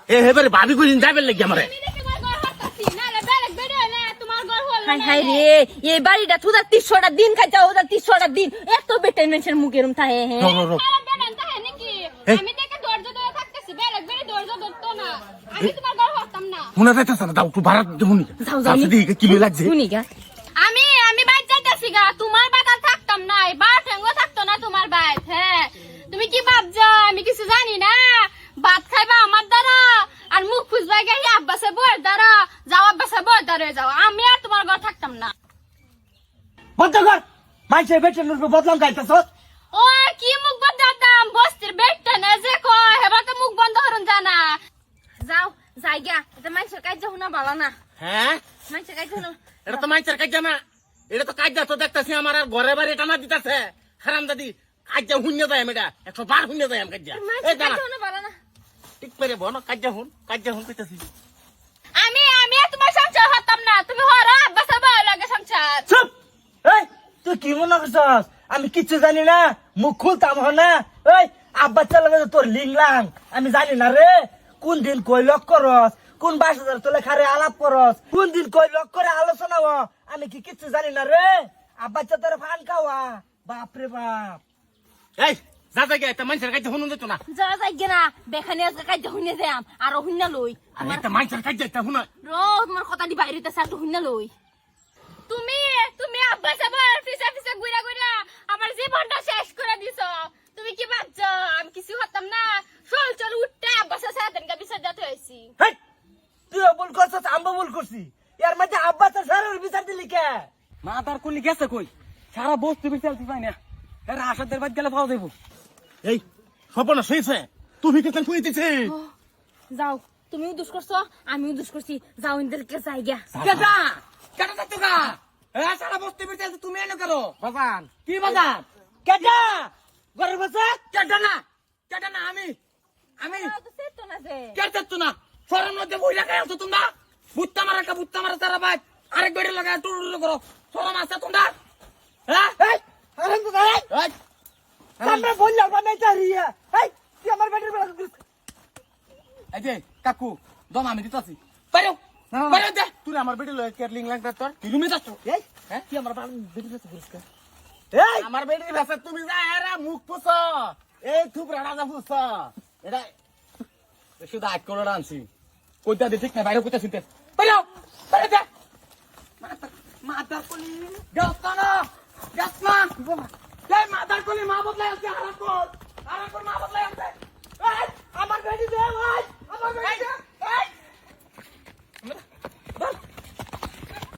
এবারে ভাবি কইন যাবেন লাগি আমারে হাই হাই রে এই বাড়িটা তুই 300টা দিন খাইছা ওটা 300টা দিন এত বেটে মানুষের মুখে এরম থাকে হ্যাঁ আমি দেখে দরজা ধরে থাকতেছি বেলেগ বেরে দরজা ধরতো না আমি তোমার ঘর হতাম না শোনা যাইতাছে না দাও একটু ভাড়া দেখুন কি লাগছে শুনি গা আমি বাইরে যাইতাছি গা তোমার বাড়ি থাকতাম না বা ঠেঙ্গো থাকতো না তোমার বাড়ি হ্যাঁ তুমি কি ভাবছো আমি কিছু জানি না ভাত খাইবা আমার দ্বারা আর মুখ খুঁজবা গিয়ে আব্বাসে বউয়ের দ্বারা যাও আব্বাসে বউয়ের দ্বারা যাও আমি আর তোমার ঘর থাকতাম না বন্ধ কর মাইসে বেটে নুরবে বদলাম গাইতাছ ও কি মুখ বদলাতাম বস্তির বেটটা না যে কয় হেবা তো মুখ বন্ধ করুন জানা যাও যাই গা এটা মানুষের কাজ যখন না ভালো না হ্যাঁ মানুষের কাজ যখন এটা তো মাইচার কাজ না এটা তো কাজ তো দেখতেছি আমার আর ঘরে বাড়ি টানা দিতেছে হারাম দাদি কাজ শূন্য যায় আমি এটা 112 শূন্য যায় আমি কাজ মানুষের কাজ যখন ভালো না ঠিক করে বনো কাজ হুন কইতাছি আমি আর তোমার সংসার হতাম না তুমি হরা আব্বাসে বউয়ের লাগে সংসার চুপ এই তুই কি মনে করছস আমি কিচ্ছু জানি না মুখ খুলতাম হ না এই আব্বা চালাবে তোর লিংলাং আমি জানি না রে কোন দিন কই লক করস কোন 22,000 তোলে খারে আলাপ করস কোন দিন কই লক করে আলোচনা হ আমি কি কিচ্ছু জানি না রে আব্বা চা তোর ফান খাওয়া বাপ রে বাপ এই যা যা গে তা মাইচার কাজ হুন দিত না যা যাই গেনা বেখানে কাজ হুইনে যাম আর হুইনা লই আমি একটা মাইচার কাজ যাইতা হুন রো তোমার কথা দি বাইরেতে সাল হুইনা লই তুমি আব্বাসে বউয়ের পিছে পিছে ঘুরা ঘুরা আমার জীবনটা শেষ করে দিছো তুমি কি ভাবছো আমি কিছু হতাম না চল উঠতে আব্বাসে সারাদিন কা বিচার দিতে হইছি হেই তুই ভুল করছস আমি ভুল করছি এর মধ্যে আব্বা তো সারার বিচার দিলি কে মাতার কুলি গেছে কই সারা বস্তু বিচালতে পাই না এর আসাদের বাদ গেলে পাওয়া যাইব এই স্বপ্ন শুইছে তুমি কেন কইতেছে যাও তুমিও দুষ করছো আমিও দুষ করছি যাও ইনদেরকে যাই গা কেটা কেটা যাচ্ছ গা এ সারা বস্তু বিচালতে তুমি এনে করো বাজান কি বাজার কেটা ঘরের বসে কেটা না আমি তো সেট না যে কেটাচ্ছ না সরের মধ্যে বই লাগাই আছো তোমরা বুত্তা মারা তারা ভাই আরেক বেড়ে লাগায় টুরু করো সরম আছে তোমরা হ্যাঁ এই আরে তো দাঁড়াই এই, আমরা বললাম বানাইতে রিয়া এই তুই আমার বেটার বেলা এই যে কাকু দম আমি দিতাছি পারো পারো দে তুই আমার বেটি লয় কেয়ারলিং লাগবে তোর তুই রুমে যাচ্ছ এই হ্যাঁ কি আমার বেটি কাছে পরিষ্কার এই আমার বেটির ভাষা তুমি যা এরা মুখ পুছ এই খুব রাড়া যা পুছ এটা শুধু আট করে আনছি কইতা দে ঠিক না বাইরে কইতা শুনতে পারো পারো দে মাদার কলি গাছনা এই মাদার কলি মা বদলাই আছে হারাকর মা বদলাই আছে এই আমার বেটি দে ভাই